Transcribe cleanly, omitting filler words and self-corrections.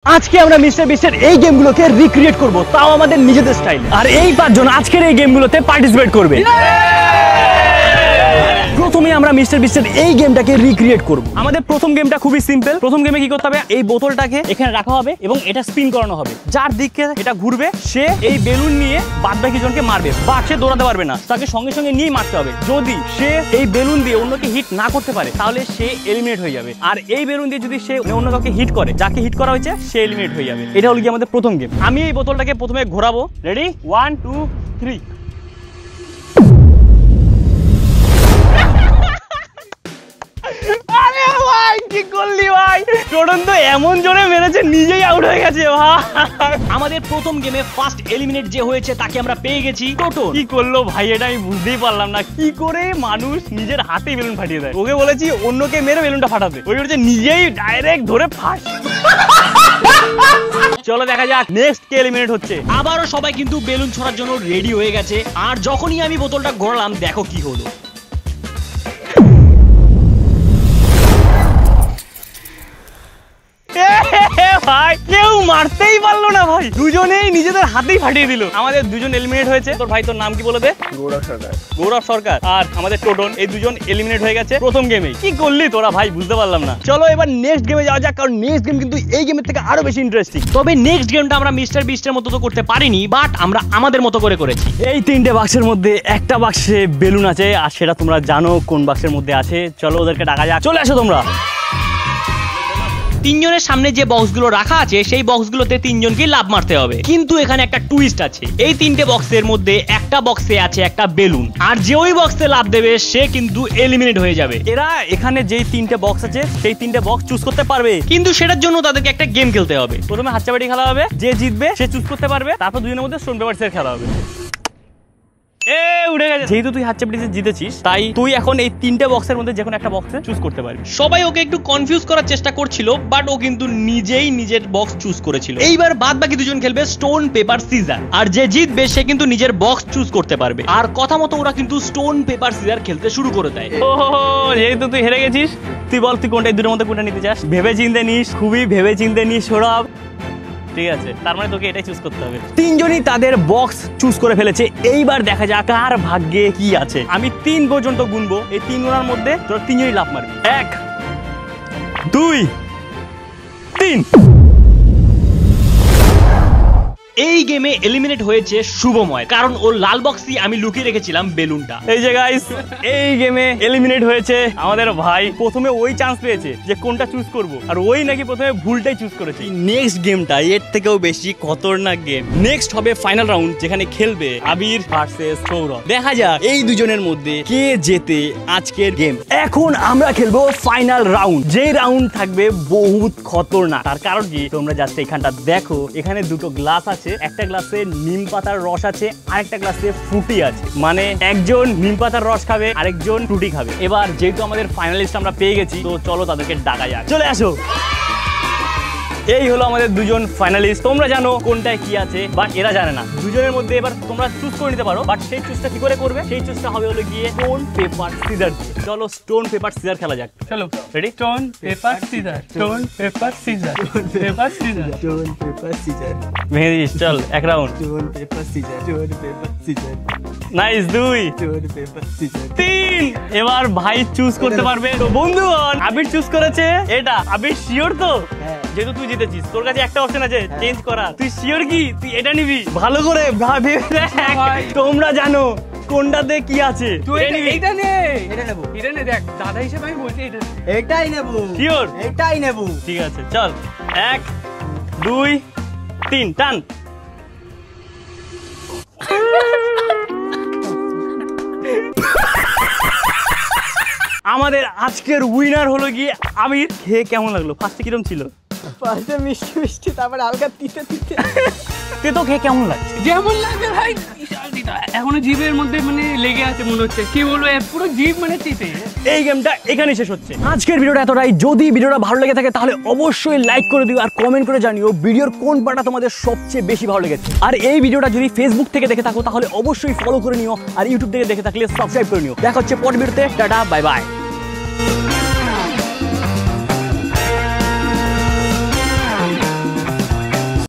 আজকে আমরা মিস্টার বিস্টের এই গেমগুলোকে রিক্রিয়েট করব, তাও আমাদের নিজেদের স্টাইলে। আর এই পাঁচজন আজকের এই গেমগুলোতে পার্টিসিপেট করবে। প্রথমে আমরা মিস্টার বিস্টের এই গেমটাকে রিক্রিয়েট করব। আমাদের প্রথম গেমটা খুবই সিম্পল। প্রথম গেমে কি করতে হবে, এই বোতলটাকে এখানে রাখা হবে এবং এটা স্পিন করানো হবে। যার দিকে এটা ঘুরবে সে এই বেলুন নিয়ে বাদ বাকি জনকে মারবে, বা সে দৌড়াতে পারবে না, তাকে সঙ্গে সঙ্গে নিয়েই মারতে হবে। যদি সে এই বেলুন দিয়ে অন্যকে হিট না করতে পারে তাহলে সে এলিমিনেট হয়ে যাবে। আর এই বেলুন দিয়ে যদি সে অন্য কাউকে হিট করে, যাকে হিট করা হয়েছে সে এলিমিনেট হয়ে যাবে। এটা হলো কি আমাদের প্রথম গেম। আমি এই বোতলটাকে প্রথমে ঘোরাবো। রেডি, 1 2 3। আরে ভাই কি করলি ভাই, টোটন তো এমন জোরে মেরেছে নিজেই আউট হয়ে গেছে ভাই। আমাদের প্রথম গেমে ফার্স্ট এলিমিনেট যে হয়েছে তাকে আমরা পেয়ে গেছি টোটন। কি করলো ভাই এটা আমি বুঝতেই পারলাম না, কি করে মানুষ নিজের হাতেই বেলুন ফাটিয়ে দেয়। ওকে বলেছি অন্যকে মেরে বেলুনটা ফাটাতে, ওই করেছে নিজেই ডাইরেক্ট ধরে ফাট। চলো দেখা যাক নেক্সট কে এলিমিনেট হচ্ছে। আবারও সবাই কিন্তু বেলুন ছোড়ার জন্য রেডি হয়ে গেছে। আর যখনই আমি বোতলটা ঘোরালাম দেখো কি হলো। ভাই কেউ মারতেই পারলো না ভাই, দুজনেই নিজেদের হাতেই ফাটিয়ে দিল। আমাদের দুজন এলিমিনেট হয়েছে। তোর ভাই তোর নাম কি বলে দে? গৌরব সরকার। গৌরব সরকার আর আমাদের টোটন, এই দুজন এলিমিনেট হয়ে গেছে প্রথম গেমেই। কি করলি তোরা ভাই বুঝতে পারলাম না। চলো এবার নেক্সট গেমে যাওয়া যাক, কারণ নেক্সট গেম কিন্তু এই গেমের থেকে আরো বেশি ইন্টারেস্টিং। তবে নেক্সট গেমটা আমরা মিস্টার বিস্টের মতো তো করতে পারিনি, বাট আমরা আমাদের মতো করে করেছি। এই তিনটে বাক্সের মধ্যে একটা বাক্সে বেলুন আছে, আর সেটা তোমরা জানো কোন বাক্সের মধ্যে আছে। চলো ওদেরকে ডাকা যাক, চলে আসো তোমরা। তিনজনের সামনে যে বক্সগুলো রাখা আছে সেই বক্সগুলোতে তিনজনকে লাভ মারতে হবে, কিন্তু এখানে একটা টুইস্ট আছে। এই তিনটে বক্সের মধ্যে একটা বক্সে আছে একটা বেলুন, আর যে ওই বক্সে লাভ দেবে সে কিন্তু এলিমিনেট হয়ে যাবে। এরা এখানে যেই তিনটে বক্স আছে সেই তিনটে বক্স চুজ করতে পারবে, কিন্তু সেটার জন্য তাদেরকে একটা গেম খেলতে হবে। প্রথমে হাতচাপাটি খেলা হবে, যে জিতবে সে চুজ করতে পারবে, তারপর দুজনের মধ্যে স্টোন পেপার সিজার খেলা হবে। উঠে গেছে। যেহেতু তুই হাতচাপাটিতে জিতেছিস তাই তুই এখন এই তিনটে বক্সের মধ্যে যে কোনো একটা বক্সে চুজ করতে পারবি। সবাই ওকে একটু কনফিউজ করার চেষ্টা করছিল, বাট ও কিন্তু নিজেই নিজের বক্স চুজ করেছিল। এইবার বাদ বাকি দুজন খেলবে স্টোন পেপার সিজার, আর যে জিতবে সে কিন্তু নিজের বক্স চুজ করতে পারবে। আর কথা মতো ওরা কিন্তু স্টোন পেপার সিজার খেলতে শুরু করে দেয়। যেহেতু তুই হেরে গেছিস, তুই বল তুই কোনটা, এই দুটোর মধ্যে কোনটা নিতে চাস? ভেবে চিন্তে নিস, খুবই ভেবে চিন্তে নিস সৌরভ। ঠিক আছে, তার মানে তোকে এটাই চুজ করতে হবে। তিনজনই তাদের বক্স চুজ করে ফেলেছে। এইবার দেখা যাক কার ভাগ্যে কি আছে। আমি 3 পর্যন্ত গুনবো, এই 3 গোনার মধ্যে তোরা তিনজনই লাভ মারবি। 1 2 3। এই গেমে এলিমিনেট হয়েছে শুভময়, কারণ ওর লাল বক্সই আমি লুকিয়ে রেখেছিলাম বেলুনটা। এই যে গাইস, এই গেমে এলিমিনেট হয়েছে আমাদের ভাই। প্রথমে ওই চান্স পেয়েছে যে কোনটা চুজ করব, আর ওই নাকি প্রথমে ভুলটাই চুজ করেছে। নেক্সট গেমটা এর থেকেও বেশি খতরনাক গেম। নেক্সট হবে ফাইনাল রাউন্ড, যেখানে খেলবে আবির ভার্সেস সৌরভ। দেখা যাক এই দুজনের মধ্যে কে জেতে আজকের গেম। এখন আমরা খেলবো ফাইনাল রাউন্ড, যে রাউন্ড থাকবে বহুত খতরনাক। তার কারণ কি, তোমরা যাচ্ছে এখানটা দেখো, এখানে দুটো গ্লাস আছে। একটা গ্লাসে নিম পাতার রস আছে, আরেকটা গ্লাসে ফ্রুটি আছে। মানে একজন নিম পাতার রস খাবে, আরেকজন ফ্রুটি খাবে। এবার যেহেতু আমাদের ফাইনালিস্ট আমরা পেয়ে গেছি, তো চলো তাদেরকে ডাকা যাক। চলে আসো। এই হলো আমাদের দুজন ফাইনালিস্ট। তোমরা জানো কোনটায় কি আছে, বাট এরা জানে না। দুজনের মধ্যে এবার তোমরা চুজ করে নিতে পারো, বাট সেই চুজটা কি করে করবে? সেই চুজটা হবে হলো গিয়ে স্টোন পেপার সিজার। চলো স্টোন পেপার সিজার খেলা যাক। চলো ready, stone paper scissor, stone paper scissor, paper scissor, stone paper scissor. ভেঙে দিস, চল এক round. Stone paper scissor, stone paper scissor. Nice. 2 stone paper scissor. 3। এবার ভাই চুজ করতে পারবে। তো বন্ধুগণ, আবির চুজ করেছে এটা। আবির শিওর তো? যেহেতু তুই জিতেছিস, তোর কাছে একটা অপশন আছে চেঞ্জ করা। তুই শিওর কি তুই এটা নিবি? ভালো করে ভাবে দেখ, তোমরা জানো কোনটাতে কি আছে। তুই এইটা নে, এটা নেব। এটা নে, দেখ দাদা হিসেবে আমি বলছি এটাই নেব। শিওর? এটাই নেব। ঠিক আছে, চল 1 2 3 টান। আমাদের আজকের উইনার হলো গিয়ে আবির। খেয়ে কেমন লাগলো? ফার্স্টে কিরকম ছিল? ফার্স্টে মিষ্টি মিষ্টি, তারপর হালকা তিতে তিতে। তো খেয়ে কেমন লাগছে? যেমন লাগবে ভাই, এখনো জিভের মধ্যে মানে লেগে আছে মনে হচ্ছে। কি বলবো, পুরো জিভ মানে তিতে। এই গেমটা এখানেই শেষ হচ্ছে। আজকের ভিডিওটা এতটাই। যদি ভিডিওটা ভালো লেগে থাকে তাহলে অবশ্যই লাইক করে দিও, আর কমেন্ট করে জানিও ভিডিওর কোন পার্টটা তোমাদের সবচেয়ে বেশি ভালো লেগেছে। আর এই ভিডিওটা যদি ফেসবুক থেকে দেখে থাকো তাহলে অবশ্যই ফলো করে নিও, আর ইউটিউব থেকে দেখে থাকলে সাবস্ক্রাইব করে নিও। দেখা হচ্ছে পরের ভিডিওতে। Tata, bye bye.